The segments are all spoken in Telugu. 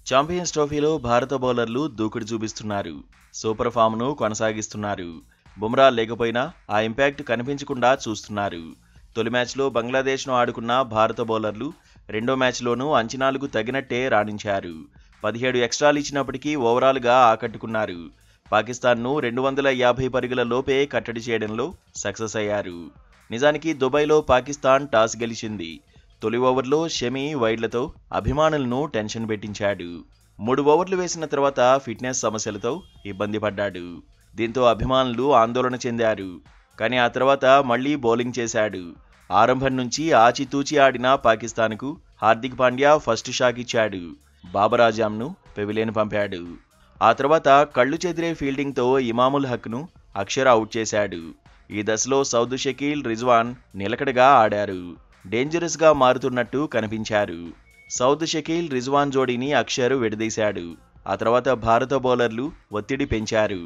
ఛాంపియన్స్ ట్రోఫీలో భారత బౌలర్లు దూకుడు చూపిస్తున్నారు. సూపర్ ఫామ్ను కొనసాగిస్తున్నారు. బుమ్రా లేకపోయినా ఆ ఇంపాక్ట్ కనిపించకుండా చూస్తున్నారు. తొలి మ్యాచ్లో బంగ్లాదేశ్ను ఆడుకున్న భారత బౌలర్లు రెండో మ్యాచ్లోనూ అంచనాలకు తగినట్టే రాణించారు. 17 ఎక్స్ట్రాలు ఇచ్చినప్పటికీ ఓవరాల్గా ఆకట్టుకున్నారు. పాకిస్తాన్ను 250 పరుగుల లోపే కట్టడి చేయడంలో సక్సెస్ అయ్యారు. నిజానికి దుబాయ్లో పాకిస్తాన్ టాస్ గెలిచింది. తొలి ఓవర్లో షమి వైడ్లతో అభిమానులను టెన్షన్ పెట్టించాడు. 3 ఓవర్లు వేసిన తర్వాత ఫిట్నెస్ సమస్యలతో ఇబ్బంది పడ్డాడు. దీంతో అభిమానులు ఆందోళన చెందారు. కానీ ఆ తర్వాత మళ్లీ బౌలింగ్ చేశాడు. ఆరంభం నుంచి ఆచితూచి ఆడిన పాకిస్తాన్కు హార్దిక్ పాండ్యా ఫస్ట్ షాక్ ఇచ్చాడు. బాబర్ ఆజంను పెవిలియన్ పంపాడు. ఆ తర్వాత కళ్లు చెదిరే ఫీల్డింగ్తో ఇమాముల్ హక్ను అక్షర్ అవుట్ చేశాడు. ఈ దశలో సౌద్ షకీల్, రిజ్వాన్ నిలకడగా ఆడారు. డేంజరస్గా మారుతున్నట్టు కనిపించారు. సౌద్ షకీల్, రిజ్వాన్ జోడీని అక్షర్ విడదీశాడు. ఆ తర్వాత భారత బౌలర్లు ఒత్తిడి పెంచారు.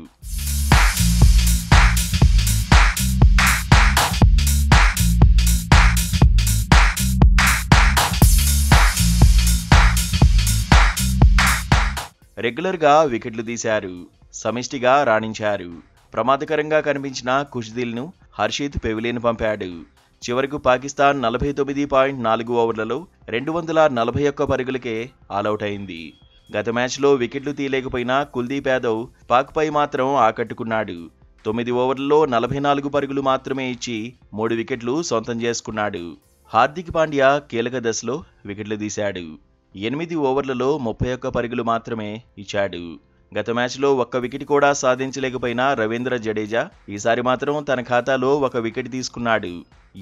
రెగ్యులర్గా వికెట్లు తీశారు. సమిష్టిగా రాణించారు. ప్రమాదకరంగా కనిపించిన ఖుష్దిల్ను హర్షిత్ పెవిలియన్ పంపాడు. చివరకు పాకిస్తాన్ 49.4 ఓవర్లలో 241 పరుగులకే ఆలౌట్ అయింది. గత మ్యాచ్లో వికెట్లు తీయలేకపోయిన కుల్దీప్ యాదవ్ పాక్పై మాత్రం ఆకట్టుకున్నాడు. 9 ఓవర్లలో 44 పరుగులు మాత్రమే ఇచ్చి 3 వికెట్లు సొంతం చేసుకున్నాడు. హార్దిక్ పాండ్యా కీలక దశలో వికెట్లు తీశాడు. 8 ఓవర్లలో 31 పరుగులు మాత్రమే ఇచ్చాడు. గత మ్యాచ్లో ఒక్క వికెట్ కూడా సాధించలేకపోయిన రవీంద్ర జడేజా ఈసారి మాత్రం తన ఖాతాలో 1 వికెట్ తీసుకున్నాడు.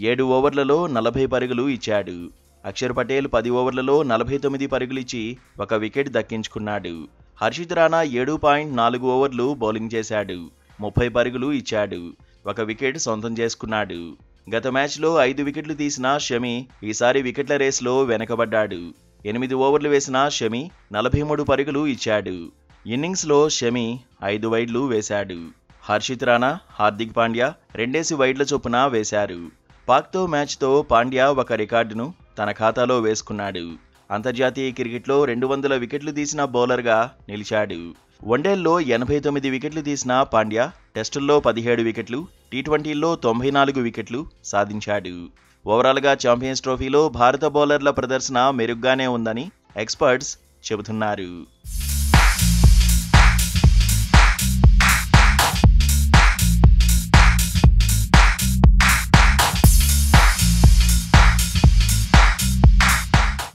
7 ఓవర్లలో 40 పరుగులు ఇచ్చాడు. అక్షర్ పటేల్ 10 ఓవర్లలో 49 పరుగులిచ్చి 1 వికెట్ దక్కించుకున్నాడు. హర్షిత్ రాణా 7.4 ఓవర్లు బౌలింగ్ చేశాడు. 30 పరుగులు ఇచ్చాడు. 1 వికెట్ సొంతం చేసుకున్నాడు. గత మ్యాచ్లో 5 వికెట్లు తీసిన షమి ఈసారి వికెట్ల రేసులో వెనకబడ్డాడు. 8 ఓవర్లు వేసిన షమి 43 పరుగులు ఇచ్చాడు. ఇన్నింగ్స్లో షమి 5 వైడ్లు వేశాడు. హర్షిత్ రాణా, హార్దిక్ పాండ్యా 2 వైడ్ల చొప్పున వేశారు. పాక్తో మ్యాచ్తో పాండ్యా 1 రికార్డును తన ఖాతాలో వేసుకున్నాడు. అంతర్జాతీయ క్రికెట్లో 200 వికెట్లు తీసిన బౌలర్గా నిలిచాడు. వన్డేల్లో 89 వికెట్లు తీసిన పాండ్యా టెస్టుల్లో 17 వికెట్లు, టీ20ల్లో 94 వికెట్లు సాధించాడు. ఓవరాల్గా ఛాంపియన్స్ ట్రోఫీలో భారత బౌలర్ల ప్రదర్శన మెరుగ్గానే ఉందని ఎక్స్పర్ట్స్ చెబుతున్నారు.